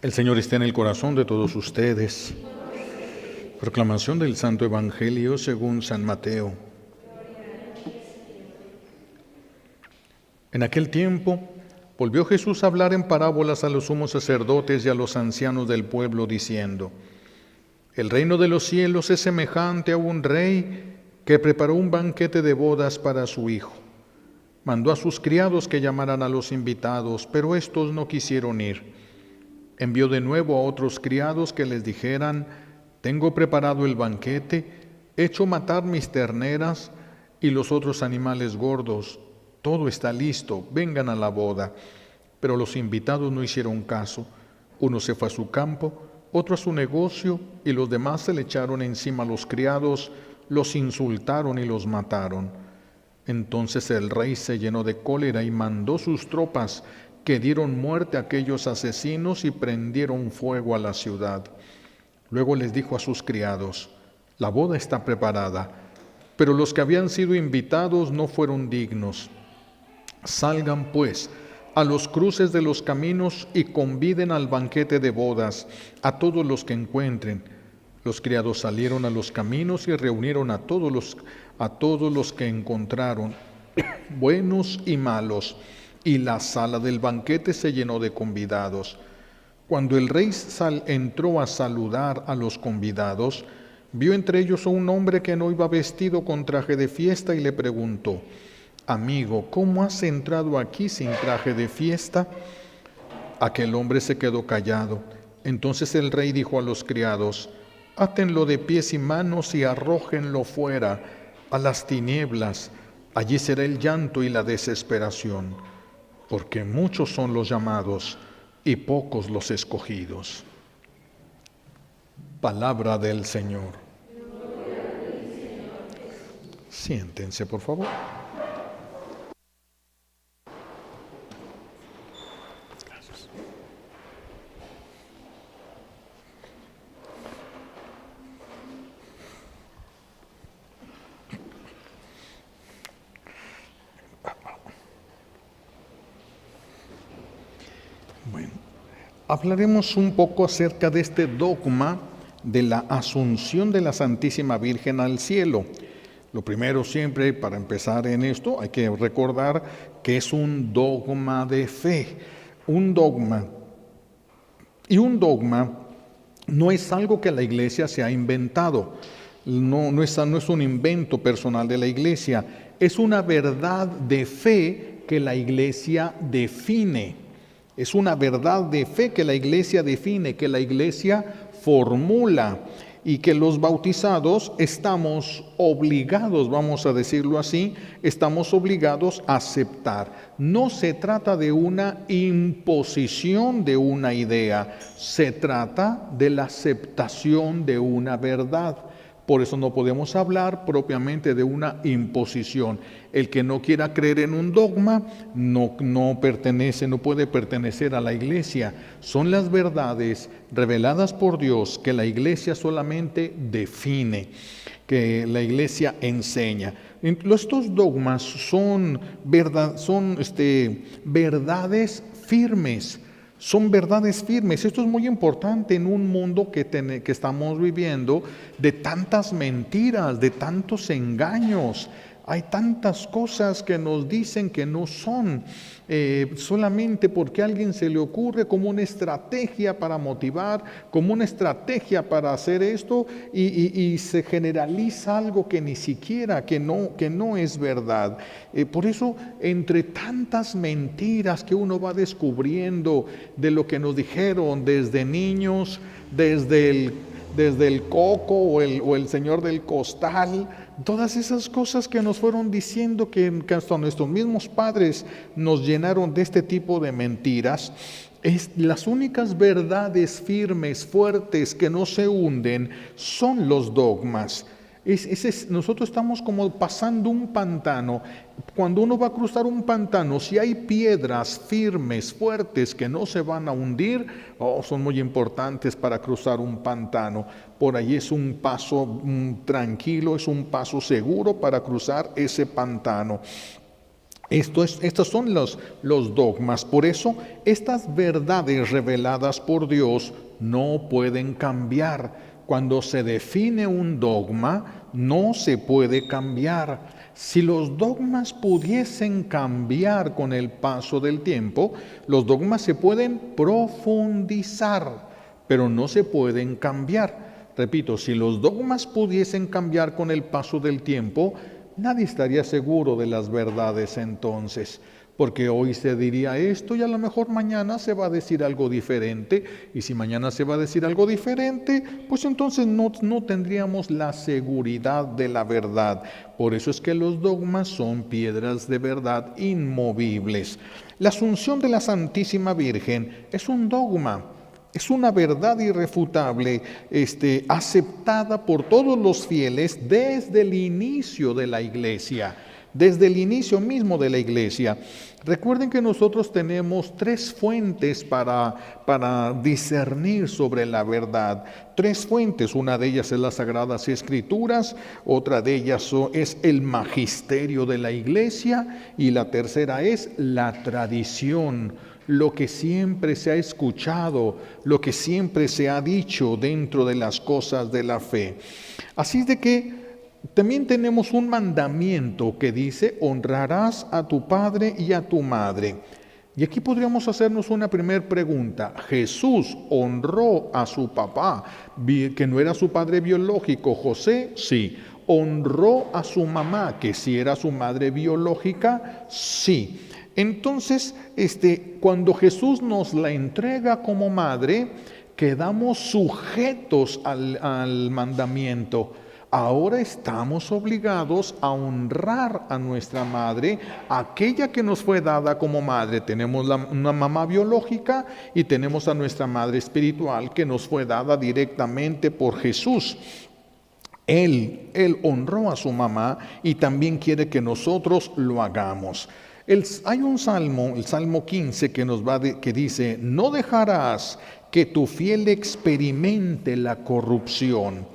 El Señor está en el corazón de todos ustedes. Proclamación del Santo Evangelio según San Mateo. En aquel tiempo, volvió Jesús a hablar en parábolas a los sumos sacerdotes y a los ancianos del pueblo, diciendo: El reino de los cielos es semejante a un rey que preparó un banquete de bodas para su hijo. Mandó a sus criados que llamaran a los invitados, pero estos no quisieron ir. Envió de nuevo a otros criados que les dijeran: Tengo preparado el banquete, hecho matar mis terneras y los otros animales gordos. Todo está listo, vengan a la boda. Pero los invitados no hicieron caso. Uno se fue a su campo, otro a su negocio, y los demás se le echaron encima a los criados, los insultaron y los mataron. Entonces el rey se llenó de cólera y mandó sus tropas, que dieron muerte a aquellos asesinos y prendieron fuego a la ciudad. Luego les dijo a sus criados: La boda está preparada, pero los que habían sido invitados no fueron dignos. Salgan pues a los cruces de los caminos y conviden al banquete de bodas a todos los que encuentren. Los criados salieron a los caminos y reunieron a todos los que encontraron, buenos y malos, y la sala del banquete se llenó de convidados. Cuando el rey entró a saludar a los convidados, vio entre ellos a un hombre que no iba vestido con traje de fiesta y le preguntó: Amigo, ¿cómo has entrado aquí sin traje de fiesta? Aquel hombre se quedó callado. Entonces el rey dijo a los criados: Átenlo de pies y manos y arrójenlo fuera, a las tinieblas. Allí será el llanto y la desesperación, porque muchos son los llamados y pocos los escogidos. Palabra del Señor. Siéntense, por favor. Gracias. Bueno, hablaremos un poco acerca de este dogma de la asunción de la Santísima Virgen al cielo. Lo primero, siempre para empezar en esto, hay que recordar que es un dogma de fe, un dogma. Y un dogma no es algo que la Iglesia se ha inventado, no es un invento personal de la Iglesia, es una verdad de fe que la Iglesia define. Es una verdad de fe que la Iglesia define, que la Iglesia formula, y que los bautizados estamos obligados, vamos a decirlo así, estamos obligados a aceptar. No se trata de una imposición de una idea, se trata de la aceptación de una verdad. Por eso no podemos hablar propiamente de una imposición. El que no quiera creer en un dogma no puede pertenecer a la Iglesia. Son las verdades reveladas por Dios que la Iglesia solamente define, que la Iglesia enseña. Estos dogmas son verdades firmes. Son verdades firmes. Esto es muy importante en un mundo que estamos viviendo de tantas mentiras, de tantos engaños. Hay tantas cosas que nos dicen que no son, solamente porque a alguien se le ocurre como una estrategia para motivar, como una estrategia para hacer esto, y se generaliza algo que ni siquiera, que no es verdad. Por eso, entre tantas mentiras que uno va descubriendo de lo que nos dijeron desde niños, desde el coco o el señor del costal, todas esas cosas que nos fueron diciendo, que hasta nuestros mismos padres nos llenaron de este tipo de mentiras. Las únicas verdades firmes, fuertes, que no se hunden, son los dogmas. Nosotros estamos como pasando un pantano. Cuando uno va a cruzar un pantano, si hay piedras firmes, fuertes, que no se van a hundir, son muy importantes para cruzar un pantano. Por ahí es un paso tranquilo, es un paso seguro para cruzar ese pantano. Estos son los dogmas. Por eso, estas verdades reveladas por Dios no pueden cambiar. Cuando se define un dogma, no se puede cambiar. Si los dogmas pudiesen cambiar con el paso del tiempo, los dogmas se pueden profundizar, pero no se pueden cambiar. Repito, si los dogmas pudiesen cambiar con el paso del tiempo, nadie estaría seguro de las verdades entonces, porque hoy se diría esto y a lo mejor mañana se va a decir algo diferente, y si mañana se va a decir algo diferente, pues entonces no tendríamos la seguridad de la verdad. Por eso es que los dogmas son piedras de verdad inmovibles. La asunción de la Santísima Virgen es un dogma. Es una verdad irrefutable, aceptada por todos los fieles desde el inicio de la Iglesia, desde el inicio mismo de la Iglesia. Recuerden que nosotros tenemos tres fuentes para discernir sobre la verdad. Tres fuentes, una de ellas es las Sagradas Escrituras, otra de ellas es el magisterio de la Iglesia y la tercera es la tradición. Lo que siempre se ha escuchado, lo que siempre se ha dicho dentro de las cosas de la fe. Así es de que también tenemos un mandamiento que dice: honrarás a tu padre y a tu madre. Y aquí podríamos hacernos una primera pregunta. ¿Jesús honró a su papá, que no era su padre biológico, José? Sí. ¿Honró a su mamá, que sí era su madre biológica? Sí. Entonces, cuando Jesús nos la entrega como madre, quedamos sujetos al mandamiento. Ahora estamos obligados a honrar a nuestra madre, aquella que nos fue dada como madre. Tenemos una mamá biológica y tenemos a nuestra madre espiritual que nos fue dada directamente por Jesús. Él honró a su mamá y también quiere que nosotros lo hagamos. Hay un salmo, el Salmo 15, que dice: no dejarás que tu fiel experimente la corrupción.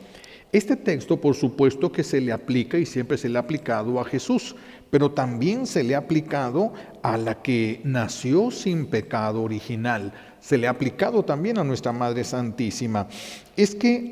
Este texto, por supuesto, que se le aplica y siempre se le ha aplicado a Jesús, pero también se le ha aplicado a la que nació sin pecado original. Se le ha aplicado también a nuestra Madre Santísima. Es que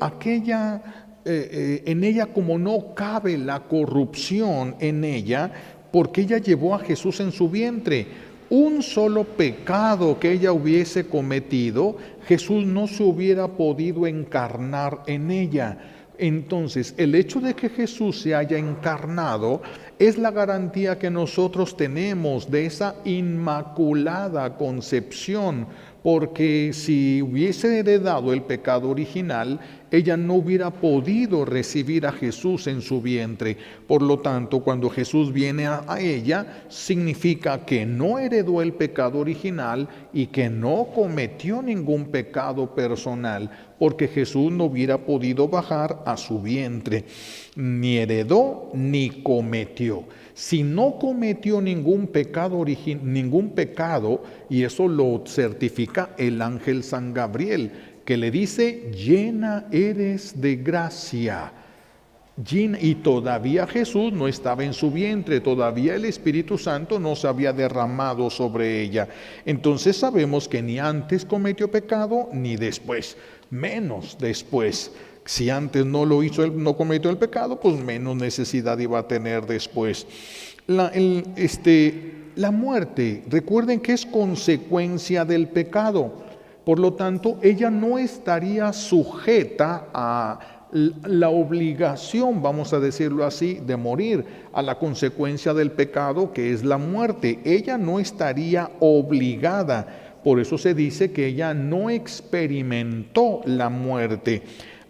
en ella, como no cabe la corrupción en ella, porque ella llevó a Jesús en su vientre. Un solo pecado que ella hubiese cometido, Jesús no se hubiera podido encarnar en ella. Entonces, el hecho de que Jesús se haya encarnado es la garantía que nosotros tenemos de esa inmaculada concepción, porque si hubiese heredado el pecado original, ella no hubiera podido recibir a Jesús en su vientre. Por lo tanto, cuando Jesús viene a ella, significa que no heredó el pecado original y que no cometió ningún pecado personal, porque Jesús no hubiera podido bajar a su vientre. Ni heredó ni cometió. Si no cometió ningún pecado, y eso lo certifica el ángel San Gabriel, que le dice: llena eres de gracia. Y todavía Jesús no estaba en su vientre, todavía el Espíritu Santo no se había derramado sobre ella. Entonces sabemos que ni antes cometió pecado, ni después, menos después. Si antes no lo hizo, no cometió el pecado, pues menos necesidad iba a tener después. La muerte, recuerden que es consecuencia del pecado. Por lo tanto, ella no estaría sujeta a la obligación, vamos a decirlo así, de morir, a la consecuencia del pecado, que es la muerte. Ella no estaría obligada. Por eso se dice que ella no experimentó la muerte.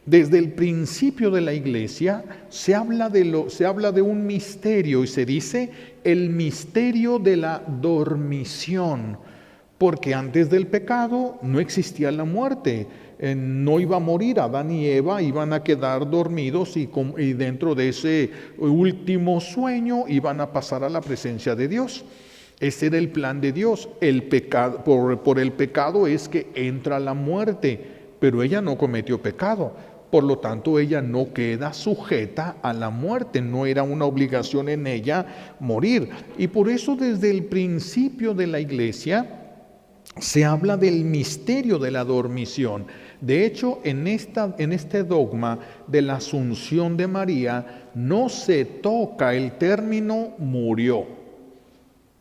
Desde el principio de la Iglesia se habla de un misterio, y se dice el misterio de la dormición, porque antes del pecado no existía la muerte. No iba a morir Adán y Eva, iban a quedar dormidos y dentro de ese último sueño iban a pasar a la presencia de Dios. Ese era el plan de Dios. El pecado, por el pecado es que entra la muerte, pero ella no cometió pecado. por lo tanto ella no queda sujeta a la muerte, no era una obligación en ella morir. Y por eso desde el principio de la Iglesia se habla del misterio de la dormición. De hecho, en este dogma de la Asunción de María no se toca el término murió,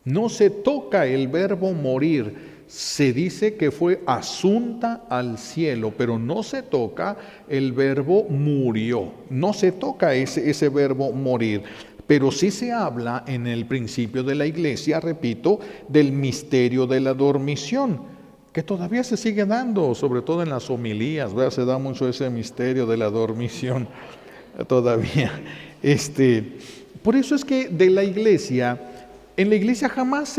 no se toca el verbo morir. Se dice que fue asunta al cielo, pero no se toca el verbo murió, no se toca ese verbo morir. Pero sí se habla en el principio de la Iglesia, repito, del misterio de la dormición, que todavía se sigue dando, sobre todo en las homilías, ¿verdad? Se da mucho ese misterio de la dormición todavía. Por eso es que de la Iglesia, en la Iglesia jamás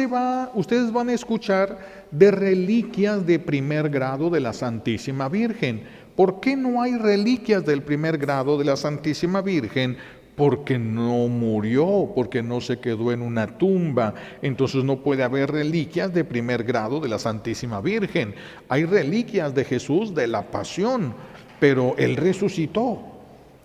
ustedes van a escuchar de reliquias de primer grado de la Santísima Virgen. ¿Por qué no hay reliquias del primer grado de la Santísima Virgen? Porque no murió, porque no se quedó en una tumba. Entonces no puede haber reliquias de primer grado de la Santísima Virgen. Hay reliquias de Jesús de la Pasión, pero Él resucitó.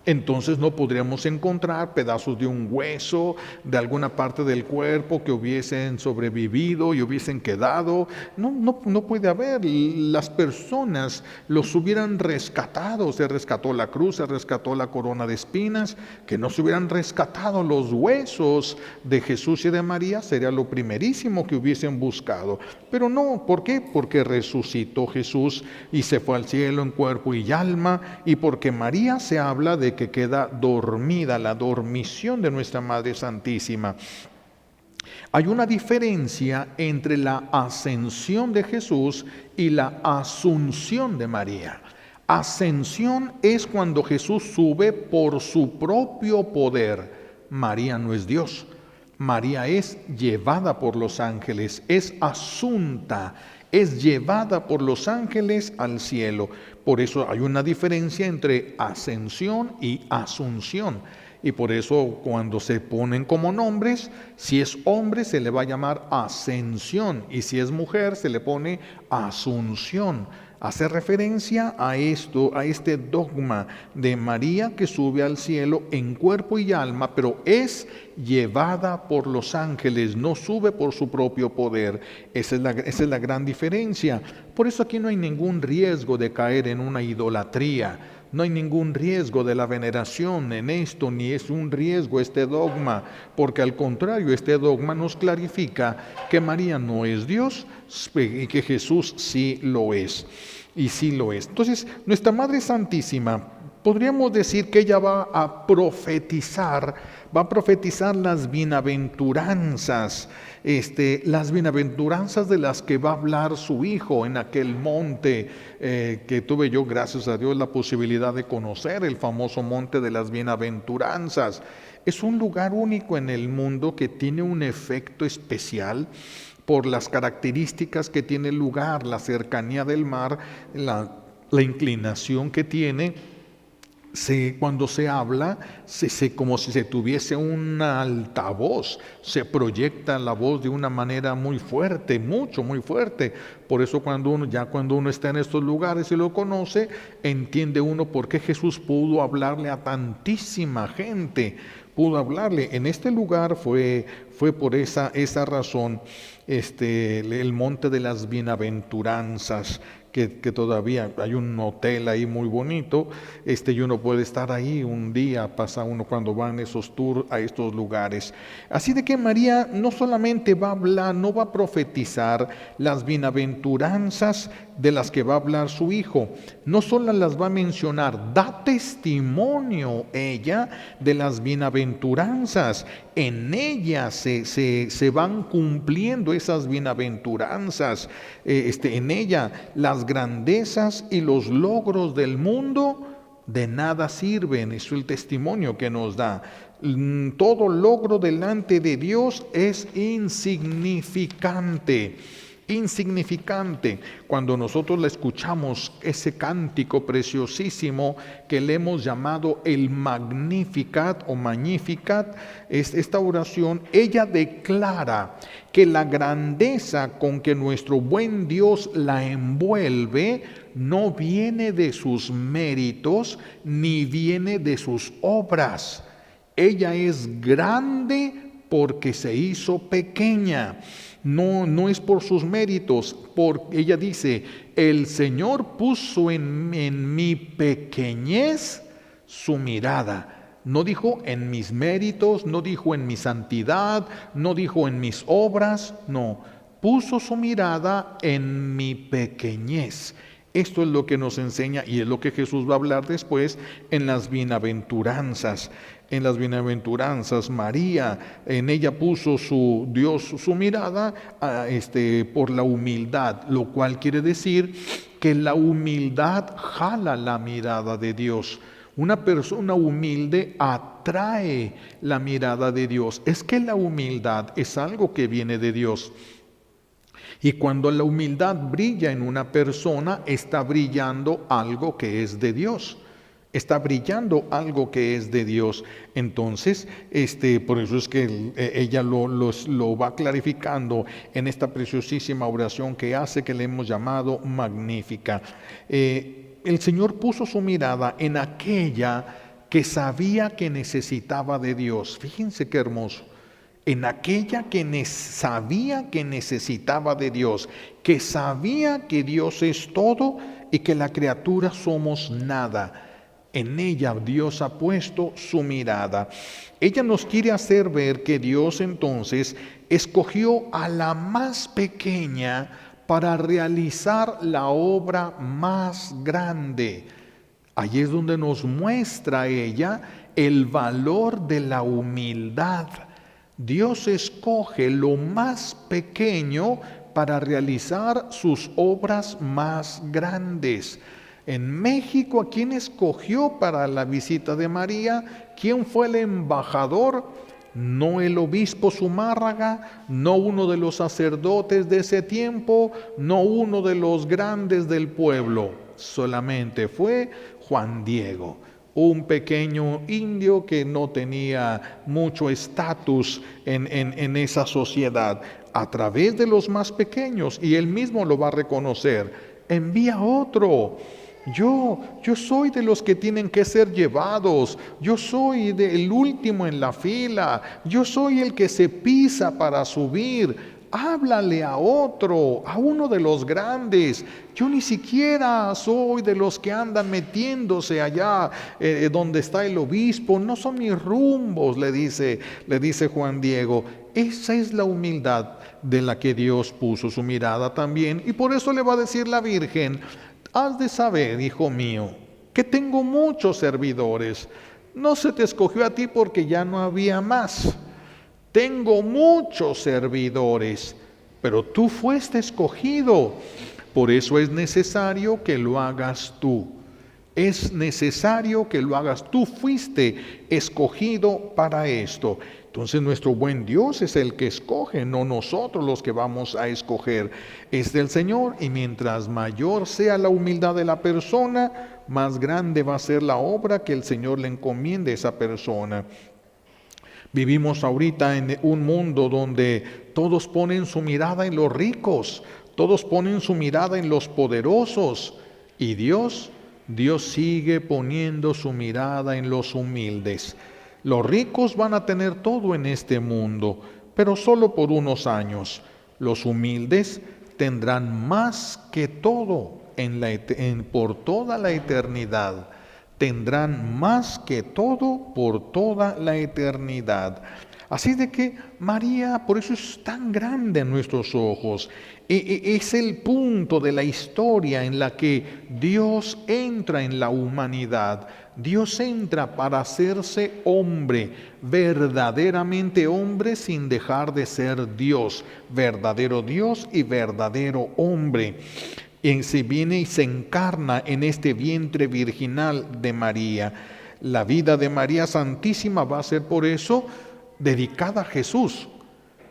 Entonces no podríamos encontrar pedazos de un hueso, de alguna parte del cuerpo que hubiesen sobrevivido y hubiesen quedado. No puede haber. Las personas los hubieran rescatado. Se rescató la cruz, se rescató la corona de espinas. Que no se hubieran rescatado los huesos de Jesús y de María sería lo primerísimo que hubiesen buscado. Pero no, ¿por qué? Porque resucitó Jesús y se fue al cielo en cuerpo y alma, y porque María se habla de que queda dormida, la dormición de nuestra Madre Santísima. Hay una diferencia entre la ascensión de Jesús y la asunción de María. Ascensión es cuando Jesús sube por su propio poder. María no es Dios. María es llevada por los ángeles, es asunta, es llevada por los ángeles al cielo. Por eso hay una diferencia entre ascensión y asunción. Y por eso cuando se ponen como nombres, si es hombre se le va a llamar ascensión y si es mujer se le pone asunción. Hace referencia a esto, a este dogma de María que sube al cielo en cuerpo y alma, pero es llevada por los ángeles, no sube por su propio poder. Esa es la gran diferencia. Por eso aquí no hay ningún riesgo de caer en una idolatría. No hay ningún riesgo de la veneración en esto, ni es un riesgo este dogma, porque al contrario, este dogma nos clarifica que María no es Dios y que Jesús sí lo es, y sí lo es. Entonces, nuestra Madre Santísima, podríamos decir que ella va a profetizar las bienaventuranzas, las bienaventuranzas de las que va a hablar su Hijo en aquel monte que tuve yo, gracias a Dios, la posibilidad de conocer, el famoso monte de las bienaventuranzas. Es un lugar único en el mundo que tiene un efecto especial por las características que tiene el lugar, la cercanía del mar, la inclinación que tiene. Cuando se habla, como si se tuviese un altavoz, se proyecta la voz de una manera muy fuerte, muy fuerte. Por eso cuando uno está en estos lugares y lo conoce, entiende uno por qué Jesús pudo hablarle a tantísima gente. Pudo hablarle. En este lugar fue por esa razón el monte de las bienaventuranzas, que todavía hay un hotel ahí muy bonito, y uno puede estar ahí un día, pasa uno cuando van esos tours a estos lugares. Así de que María no solamente va a hablar, no va a profetizar las bienaventuranzas de las que va a hablar su Hijo, no solo las va a mencionar, da testimonio ella de las bienaventuranzas. En ella se van cumpliendo esas bienaventuranzas, en ella las grandezas y los logros del mundo de nada sirven. Eso es el testimonio que nos da. Todo logro delante de Dios es insignificante. insignificante. Cuando nosotros le escuchamos ese cántico preciosísimo que le hemos llamado el Magnificat o Magnificat, esta oración, ella declara que la grandeza con que nuestro buen Dios la envuelve no viene de sus méritos ni viene de sus obras. Ella es grande porque se hizo pequeña. No es por sus méritos. Ella dice, el Señor puso en mi pequeñez su mirada. No dijo en mis méritos, no dijo en mi santidad, no dijo en mis obras, no. Puso su mirada en mi pequeñez. Esto es lo que nos enseña y es lo que Jesús va a hablar después en las bienaventuranzas. En las bienaventuranzas, María, en ella puso Dios su mirada por la humildad, lo cual quiere decir que la humildad jala la mirada de Dios. Una persona humilde atrae la mirada de Dios. Es que la humildad es algo que viene de Dios. Y cuando la humildad brilla en una persona, está brillando algo que es de Dios. Está brillando algo que es de Dios. Entonces, por eso es que ella lo va clarificando en esta preciosísima oración que hace, que le hemos llamado Magnífica. El Señor puso su mirada en aquella que sabía que necesitaba de Dios. Fíjense qué hermoso. En aquella que sabía que necesitaba de Dios, que sabía que Dios es todo y que la criatura somos nada. En ella Dios ha puesto su mirada. Ella nos quiere hacer ver que Dios entonces escogió a la más pequeña para realizar la obra más grande. Allí es donde nos muestra ella el valor de la humildad. Dios escoge lo más pequeño para realizar sus obras más grandes. En México, ¿a quién escogió para la visita de María? ¿Quién fue el embajador? No el obispo Zumárraga, no uno de los sacerdotes de ese tiempo, no uno de los grandes del pueblo, solamente fue Juan Diego, un pequeño indio que no tenía mucho estatus en esa sociedad. A través de los más pequeños, y él mismo lo va a reconocer, envía otro. Yo soy de los que tienen que ser llevados, yo soy el último en la fila, yo soy el que se pisa para subir. Háblale a otro, a uno de los grandes. Yo ni siquiera soy de los que andan metiéndose allá donde está el obispo. No son mis rumbos, le dice Juan Diego. Esa es la humildad de la que Dios puso su mirada también. Y por eso le va a decir la Virgen: has de saber, hijo mío, que tengo muchos servidores. No se te escogió a ti porque ya no había más. Tengo muchos servidores, pero tú fuiste escogido. Por eso es necesario que lo hagas tú. Es necesario que lo hagas. Tú fuiste escogido para esto. Entonces nuestro buen Dios es el que escoge, no nosotros los que vamos a escoger. Es del Señor, y mientras mayor sea la humildad de la persona, más grande va a ser la obra que el Señor le encomiende a esa persona. Vivimos ahorita en un mundo donde todos ponen su mirada en los ricos, todos ponen su mirada en los poderosos, y Dios sigue poniendo su mirada en los humildes. Los ricos van a tener todo en este mundo, pero solo por unos años. Los humildes tendrán más que todo por toda la eternidad. Tendrán más que todo por toda la eternidad. Así de que María, por eso es tan grande en nuestros ojos. Es el punto de la historia en la que Dios entra en la humanidad. Dios entra para hacerse hombre, verdaderamente hombre sin dejar de ser Dios, verdadero Dios y verdadero hombre. Y se viene y se encarna en este vientre virginal de María. La vida de María Santísima va a ser por eso dedicada a Jesús.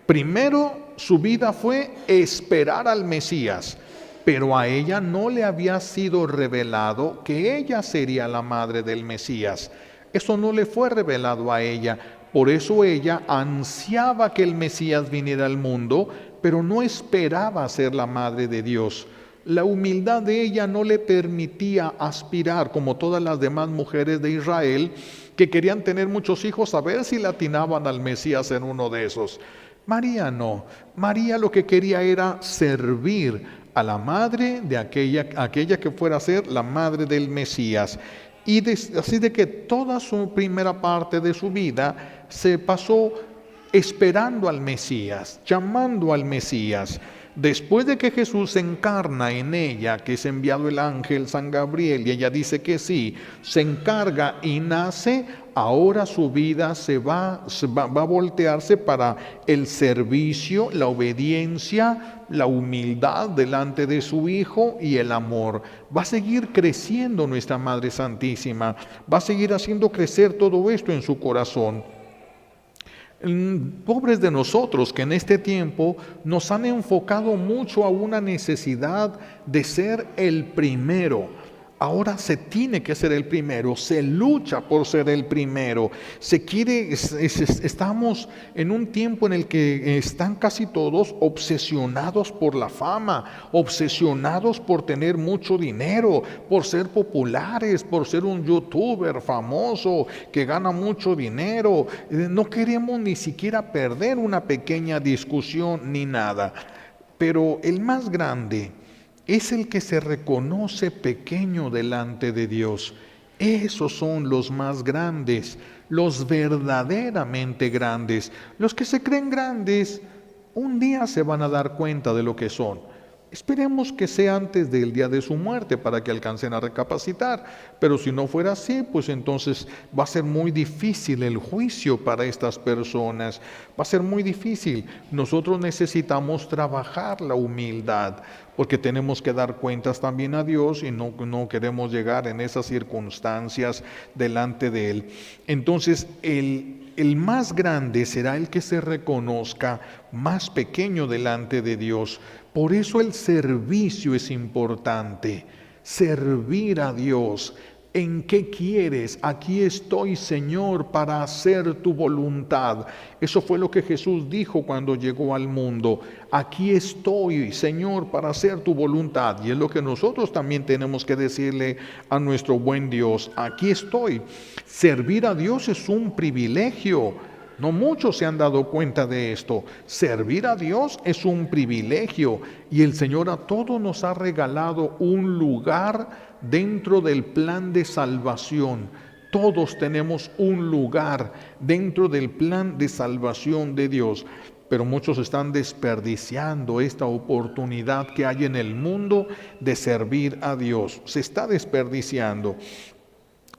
Primero su vida fue esperar al Mesías, pero a ella no le había sido revelado que ella sería la madre del Mesías. Eso no le fue revelado a ella. Por eso ella ansiaba que el Mesías viniera al mundo, pero no esperaba ser la madre de Dios. La humildad de ella no le permitía aspirar, como todas las demás mujeres de Israel, que querían tener muchos hijos, a ver si le atinaban al Mesías en uno de esos. María no. María lo que quería era servir a la madre de aquella que fuera a ser la madre del Mesías. Así de que toda su primera parte de su vida se pasó esperando al Mesías, llamando al Mesías. Después de que Jesús se encarna en ella, que es enviado el ángel San Gabriel, y ella dice que sí, se encarga y nace, ahora su vida va a voltearse para el servicio, la obediencia, la humildad delante de su Hijo y el amor. Va a seguir creciendo nuestra Madre Santísima, va a seguir haciendo crecer todo esto en su corazón. Pobres de nosotros que en este tiempo nos han enfocado mucho a una necesidad de ser el primero. Ahora se tiene que ser el primero, se lucha por ser el primero, estamos en un tiempo en el que están casi todos obsesionados por la fama, obsesionados por tener mucho dinero, por ser populares, por ser un youtuber famoso que gana mucho dinero. No queremos ni siquiera perder una pequeña discusión ni nada, pero el más grande es el que se reconoce pequeño delante de Dios. Esos son los más grandes, los verdaderamente grandes. Los que se creen grandes, un día se van a dar cuenta de lo que son. Esperemos que sea antes del día de su muerte para que alcancen a recapacitar, pero si no fuera así, pues entonces va a ser muy difícil el juicio para estas personas, va a ser muy difícil. Nosotros necesitamos trabajar la humildad, porque tenemos que dar cuentas también a Dios y no queremos llegar en esas circunstancias delante de Él. Entonces, el más grande será el que se reconozca más pequeño delante de Dios. Por eso el servicio es importante, servir a Dios. ¿En qué quieres? Aquí estoy, Señor, para hacer tu voluntad. Eso fue lo que Jesús dijo cuando llegó al mundo. Aquí estoy, Señor, para hacer tu voluntad. Y es lo que nosotros también tenemos que decirle a nuestro buen Dios. Aquí estoy. Servir a Dios es un privilegio. No muchos se han dado cuenta de esto. Servir a Dios es un privilegio y el Señor a todos nos ha regalado un lugar dentro del plan de salvación. Todos tenemos un lugar dentro del plan de salvación de Dios, pero muchos están desperdiciando esta oportunidad que hay en el mundo de servir a Dios. Se está desperdiciando.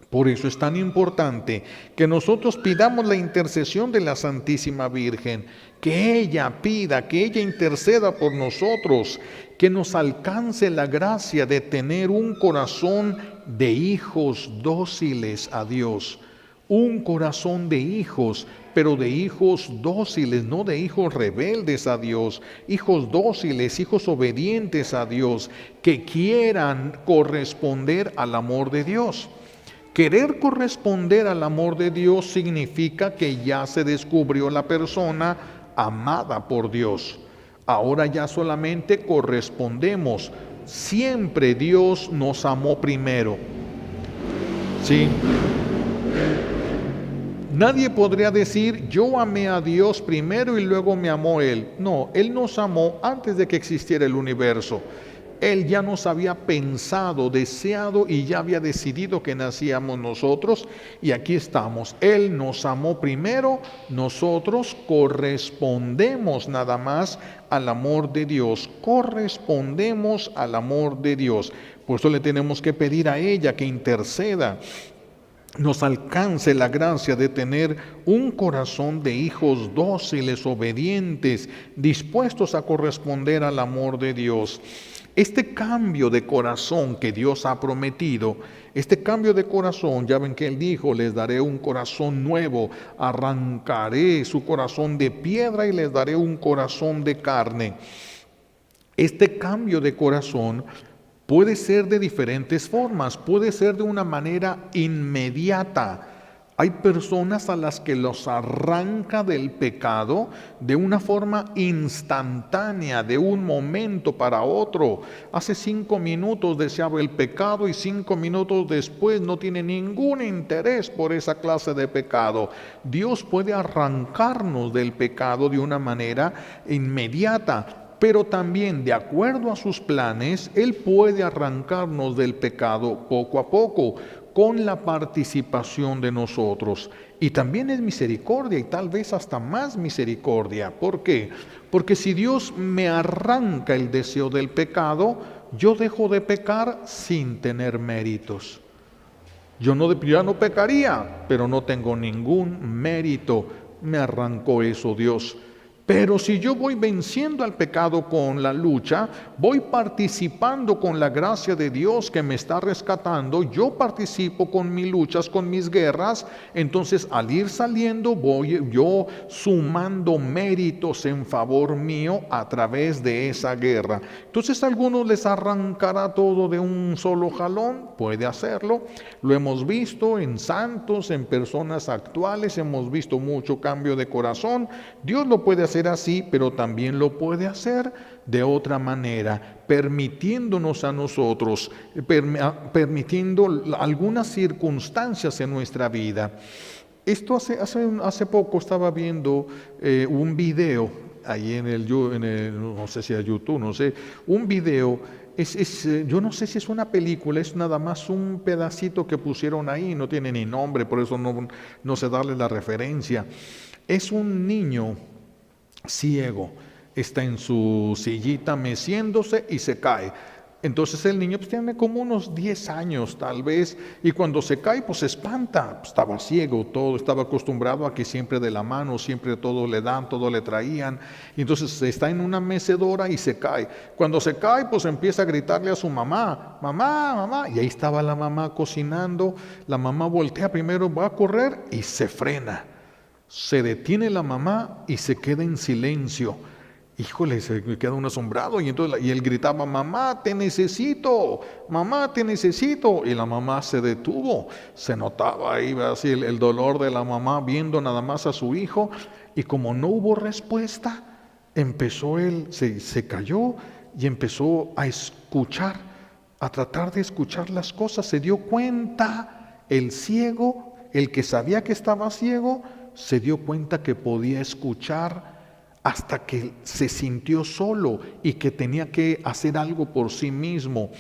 Por eso es tan importante que nosotros pidamos la intercesión de la Santísima Virgen, que ella pida, que ella interceda por nosotros, que nos alcance la gracia de tener un corazón de hijos dóciles a Dios, un corazón de hijos, pero de hijos dóciles, no de hijos rebeldes a Dios, hijos dóciles, hijos obedientes a Dios, que quieran corresponder al amor de Dios. Querer corresponder al amor de Dios significa que ya se descubrió la persona amada por Dios. Ahora ya solamente correspondemos. Siempre Dios nos amó primero. ¿Sí? Nadie podría decir, yo amé a Dios primero y luego me amó Él. No, Él nos amó antes de que existiera el universo. Él ya nos había pensado, deseado y ya había decidido que nacíamos nosotros y aquí estamos. Él nos amó primero, nosotros correspondemos nada más al amor de Dios, correspondemos al amor de Dios. Por eso le tenemos que pedir a ella que interceda, nos alcance la gracia de tener un corazón de hijos dóciles, obedientes, dispuestos a corresponder al amor de Dios. Este cambio de corazón que Dios ha prometido, este cambio de corazón, ya ven que Él dijo, les daré un corazón nuevo, arrancaré su corazón de piedra y les daré un corazón de carne. Este cambio de corazón puede ser de diferentes formas, puede ser de una manera inmediata. Hay personas a las que los arranca del pecado de una forma instantánea, de un momento para otro. Hace 5 minutos deseaba el pecado y 5 minutos después no tiene ningún interés por esa clase de pecado. Dios puede arrancarnos del pecado de una manera inmediata. Pero también, de acuerdo a sus planes, Él puede arrancarnos del pecado poco a poco, con la participación de nosotros. Y también es misericordia, y tal vez hasta más misericordia. ¿Por qué? Porque si Dios me arranca el deseo del pecado, yo dejo de pecar sin tener méritos. Ya no pecaría, pero no tengo ningún mérito. Me arrancó eso Dios. Pero si yo voy venciendo al pecado con la lucha, voy participando con la gracia de Dios que me está rescatando, yo participo con mis luchas, con mis guerras, entonces al ir saliendo voy yo sumando méritos en favor mío a través de esa guerra. Entonces a algunos les arrancará todo de un solo jalón, puede hacerlo, lo hemos visto en santos, en personas actuales, hemos visto mucho cambio de corazón. Dios lo puede hacer así, pero también lo puede hacer de otra manera, permitiéndonos a nosotros, permitiendo algunas circunstancias en nuestra vida. Esto hace poco estaba viendo un video ahí en el, no sé si es YouTube, no sé, un video. Yo no sé si es una película, es nada más un pedacito que pusieron ahí, no tiene ni nombre, por eso no sé darle la referencia. Es un niño ciego, está en su sillita meciéndose y se cae. Entonces el niño pues tiene como unos 10 años tal vez, y cuando se cae pues se espanta, estaba ciego, todo estaba acostumbrado a que siempre de la mano, siempre todo le dan, todo le traían, y entonces está en una mecedora y se cae. Cuando se cae pues empieza a gritarle a su mamá, mamá, mamá, y ahí estaba la mamá cocinando. La mamá voltea primero, va a correr y se frena. Se detiene la mamá y se queda en silencio. Híjole, se queda uno asombrado, y él gritaba, mamá, te necesito, mamá, te necesito. Y la mamá se detuvo, se notaba ahí así el dolor de la mamá viendo nada más a su hijo, y como no hubo respuesta, empezó él, se cayó y empezó a escuchar, a tratar de escuchar las cosas. Se dio cuenta, el ciego, el que sabía que estaba ciego, se dio cuenta que podía escuchar, hasta que se sintió solo y que tenía que hacer algo por sí mismo.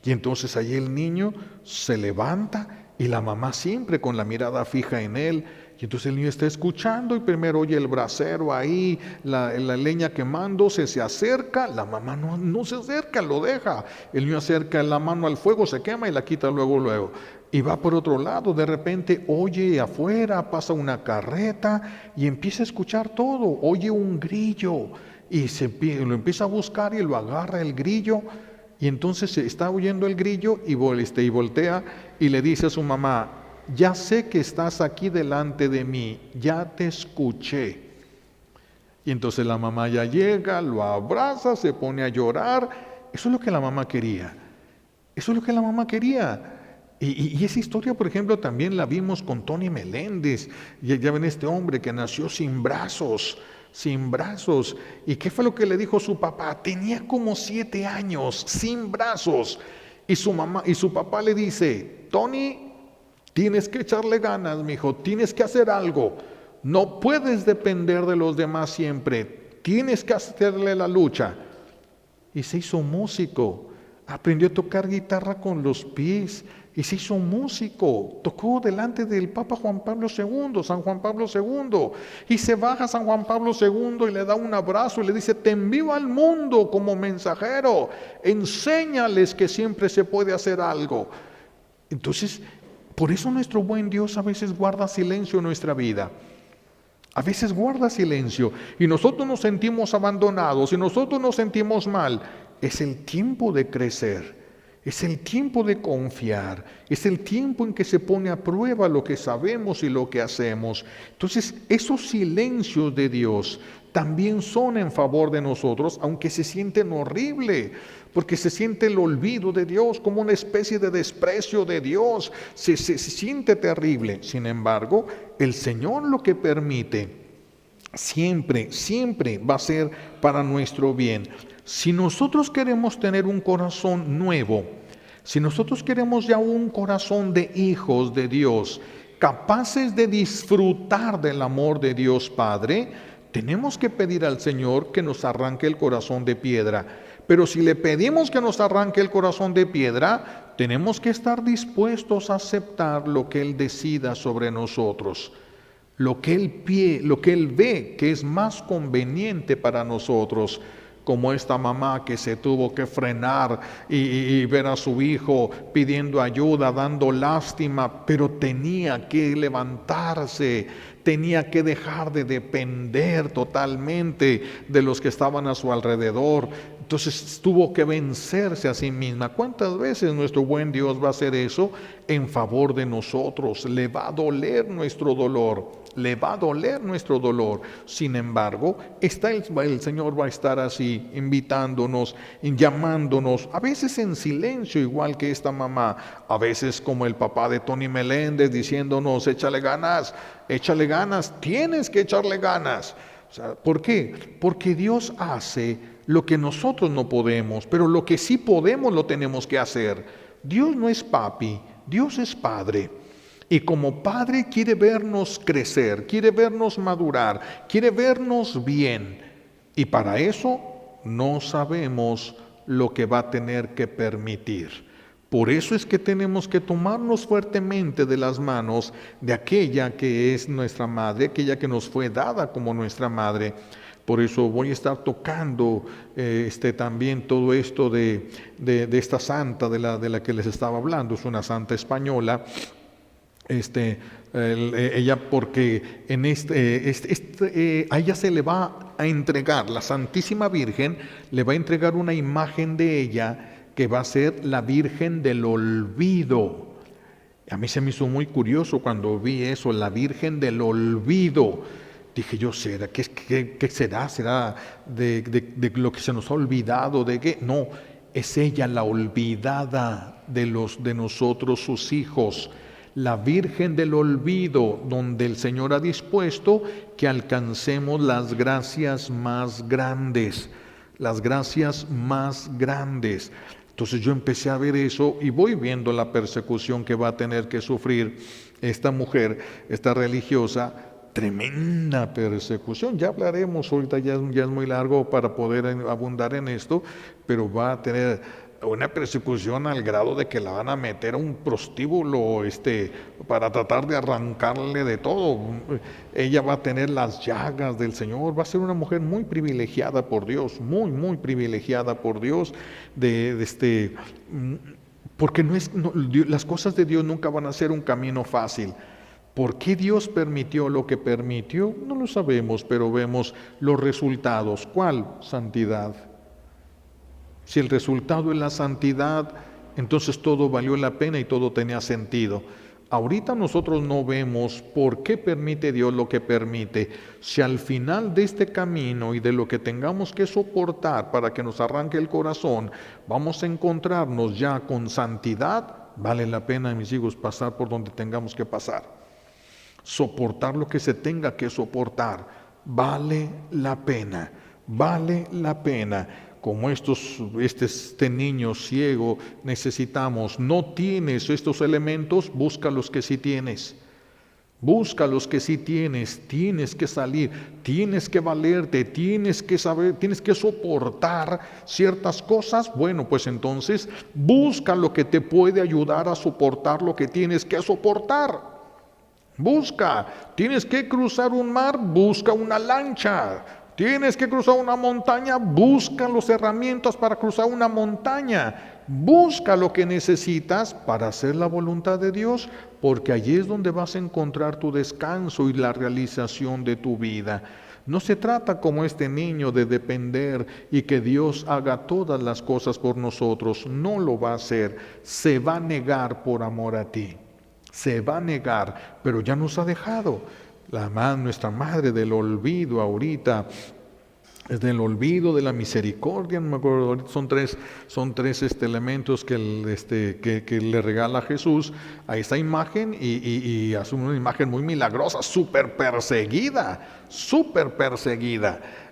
Y entonces ahí el niño se levanta y la mamá siempre con la mirada fija en él. Y entonces el niño está escuchando y primero oye el brasero ahí, la leña quemando, se acerca, la mamá no se acerca, lo deja. El niño acerca la mano al fuego, se quema y la quita luego. Y va por otro lado, de repente oye afuera, pasa una carreta y empieza a escuchar todo, oye un grillo y lo empieza a buscar y lo agarra el grillo, y entonces se está oyendo el grillo y voltea y le dice a su mamá, ya sé que estás aquí delante de mí, ya te escuché. Y entonces la mamá ya llega, lo abraza, se pone a llorar. Eso es lo que la mamá quería, eso es lo que la mamá quería. Y esa historia, por ejemplo, también la vimos con Tony Meléndez. Ya ven, este hombre que nació sin brazos. ¿Y qué fue lo que le dijo su papá? Tenía como 7 años, sin brazos. Y su papá le dice, Tony, tienes que echarle ganas, mijo, tienes que hacer algo. No puedes depender de los demás siempre. Tienes que hacerle la lucha. Y se hizo músico. Aprendió a tocar guitarra con los pies y se hizo músico. Tocó delante del Papa Juan Pablo II, San Juan Pablo II. Y se baja San Juan Pablo II y le da un abrazo y le dice, te envío al mundo como mensajero. Enséñales que siempre se puede hacer algo. Entonces, por eso nuestro buen Dios a veces guarda silencio en nuestra vida. A veces guarda silencio y nosotros nos sentimos abandonados y nosotros nos sentimos mal. es el tiempo de crecer. Es el tiempo de confiar, es el tiempo en que se pone a prueba lo que sabemos y lo que hacemos. Entonces, esos silencios de Dios también son en favor de nosotros, aunque se sienten horrible, porque se siente el olvido de Dios, como una especie de desprecio de Dios, se siente terrible. Sin embargo, el Señor lo que permite siempre va a ser para nuestro bien. Si nosotros queremos tener un corazón nuevo, si nosotros queremos ya un corazón de hijos de Dios, capaces de disfrutar del amor de Dios Padre, tenemos que pedir al Señor que nos arranque el corazón de piedra. Pero si le pedimos que nos arranque el corazón de piedra, tenemos que estar dispuestos a aceptar lo que Él decida sobre nosotros. Lo que Él ve que es más conveniente para nosotros, como esta mamá que se tuvo que frenar y ver a su hijo pidiendo ayuda, dando lástima, pero tenía que levantarse, tenía que dejar de depender totalmente de los que estaban a su alrededor. Entonces tuvo que vencerse a sí misma. ¿Cuántas veces nuestro buen Dios va a hacer eso en favor de nosotros? Le va a doler nuestro dolor. Le va a doler nuestro dolor. Sin embargo, el Señor va a estar así, invitándonos, llamándonos, a veces en silencio, igual que esta mamá, a veces como el papá de Tony Meléndez, diciéndonos, échale ganas, tienes que echarle ganas. O sea, ¿por qué? Porque Dios hace lo que nosotros no podemos, pero lo que sí podemos lo tenemos que hacer. Dios no es papi, Dios es Padre. Y como Padre quiere vernos crecer, quiere vernos madurar, quiere vernos bien. Y para eso no sabemos lo que va a tener que permitir. Por eso es que tenemos que tomarnos fuertemente de las manos de aquella que es nuestra madre, aquella que nos fue dada como nuestra madre. Por eso voy a estar tocando también todo esto de esta santa de la que les estaba hablando. Es una santa española. Ella, porque a ella se le va a entregar, la Santísima Virgen le va a entregar una imagen de ella que va a ser la Virgen del Olvido. A mí se me hizo muy curioso cuando vi eso, la Virgen del Olvido. Dije yo, ¿será qué será? ¿Será de lo que se nos ha olvidado? ¿De qué? No, es ella la olvidada de nosotros, sus hijos. La Virgen del Olvido, donde el Señor ha dispuesto que alcancemos las gracias más grandes, las gracias más grandes. Entonces yo empecé a ver eso y voy viendo la persecución que va a tener que sufrir esta mujer, esta religiosa, tremenda persecución. Ya hablaremos, ahorita ya es muy largo para poder abundar en esto, pero va a tener una persecución al grado de que la van a meter a un prostíbulo para tratar de arrancarle de todo. Ella va a tener las llagas del Señor, va a ser una mujer muy privilegiada por Dios, muy privilegiada por Dios, porque las cosas de Dios nunca van a ser un camino fácil. ¿Por qué Dios permitió lo que permitió? No lo sabemos, pero vemos los resultados. ¿Cuál? Santidad. Si el resultado es la santidad, entonces todo valió la pena y todo tenía sentido. Ahorita nosotros no vemos por qué permite Dios lo que permite. Si al final de este camino y de lo que tengamos que soportar para que nos arranque el corazón, vamos a encontrarnos ya con santidad, vale la pena, mis hijos, pasar por donde tengamos que pasar. Soportar lo que se tenga que soportar, vale la pena, vale la pena. Como este niño ciego necesitamos, no tienes estos elementos, busca los que sí tienes. Busca los que sí tienes, tienes que salir, tienes que valerte, tienes que saber, tienes que soportar ciertas cosas. Bueno, pues entonces busca lo que te puede ayudar a soportar lo que tienes que soportar. Busca, tienes que cruzar un mar, busca una lancha. Tienes que cruzar una montaña, busca las herramientas para cruzar una montaña. Busca lo que necesitas para hacer la voluntad de Dios, porque allí es donde vas a encontrar tu descanso y la realización de tu vida. No se trata como este niño de depender y que Dios haga todas las cosas por nosotros. No lo va a hacer. Se va a negar por amor a ti. Se va a negar, pero ya nos ha dejado. Nuestra madre del olvido ahorita, es del olvido, de la misericordia, no me acuerdo, ahorita son tres elementos que le regala Jesús a esta imagen y hace una imagen muy milagrosa, súper perseguida,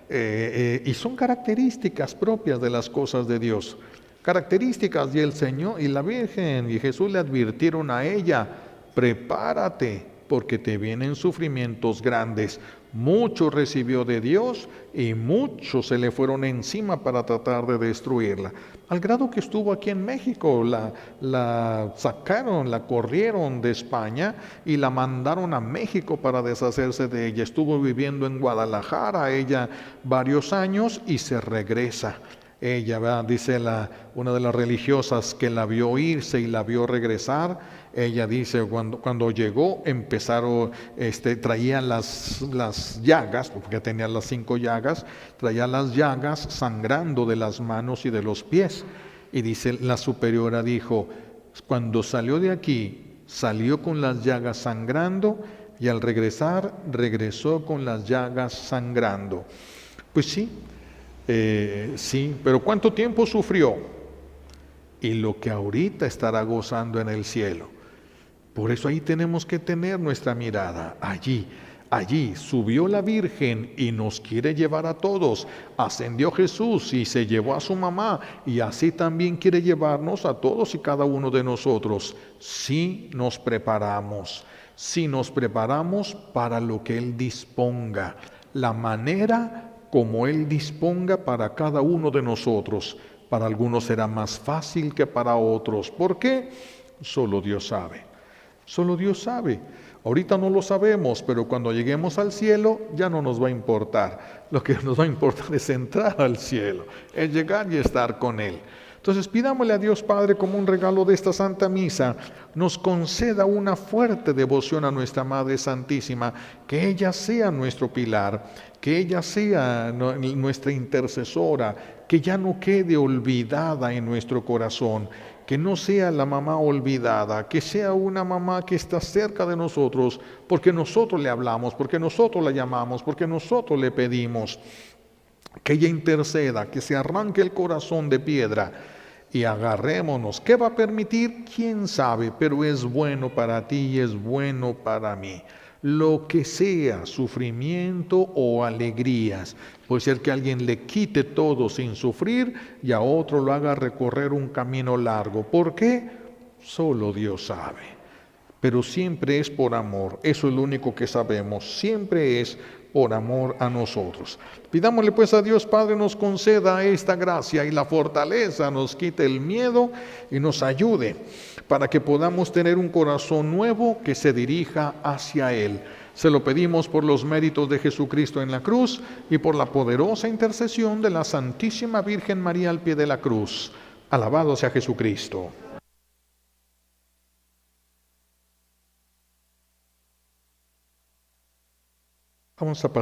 y son características propias de las cosas de Dios, características, y el Señor y la Virgen y Jesús le advirtieron a ella: prepárate, porque te vienen sufrimientos grandes. Mucho recibió de Dios y muchos se le fueron encima para tratar de destruirla. Al grado que estuvo aquí en México, la sacaron, la corrieron de España y la mandaron a México para deshacerse de ella. Estuvo viviendo en Guadalajara ella varios años y se regresa. Ella, ¿verdad?, dice una de las religiosas que la vio irse y la vio regresar. Ella dice, cuando llegó, traía las llagas, porque tenía las 5 llagas, traía las llagas sangrando de las manos y de los pies. Y dice, la superiora dijo, cuando salió de aquí, salió con las llagas sangrando, y al regresar, regresó con las llagas sangrando. Pues sí. Sí, pero ¿cuánto tiempo sufrió? Y lo que ahorita estará gozando en el cielo. Por eso ahí tenemos que tener nuestra mirada. Allí subió la Virgen y nos quiere llevar a todos. Ascendió Jesús y se llevó a su mamá, y así también quiere llevarnos a todos y cada uno de nosotros. Si nos preparamos para lo que Él disponga, la manera como Él disponga para cada uno de nosotros. Para algunos será más fácil que para otros. ¿Por qué? Solo Dios sabe. Solo Dios sabe. Ahorita no lo sabemos, pero cuando lleguemos al cielo ya no nos va a importar. Lo que nos va a importar es entrar al cielo, es llegar y estar con Él. Entonces pidámosle a Dios Padre, como un regalo de esta Santa Misa, nos conceda una fuerte devoción a nuestra Madre Santísima, que ella sea nuestro pilar, que ella sea nuestra intercesora, que ya no quede olvidada en nuestro corazón, que no sea la mamá olvidada, que sea una mamá que está cerca de nosotros, porque nosotros le hablamos, porque nosotros la llamamos, porque nosotros le pedimos. Que ella interceda, que se arranque el corazón de piedra y agarrémonos. ¿Qué va a permitir? ¿Quién sabe? Pero es bueno para ti y es bueno para mí. Lo que sea, sufrimiento o alegrías. Puede ser que alguien le quite todo sin sufrir y a otro lo haga recorrer un camino largo. ¿Por qué? Solo Dios sabe. Pero siempre es por amor. Eso es lo único que sabemos. Siempre es por amor a nosotros. Pidámosle pues a Dios Padre nos conceda esta gracia y la fortaleza, nos quite el miedo y nos ayude para que podamos tener un corazón nuevo que se dirija hacia Él. Se lo pedimos por los méritos de Jesucristo en la cruz y por la poderosa intercesión de la Santísima Virgen María al pie de la cruz. Alabado sea Jesucristo. Vamos a pasar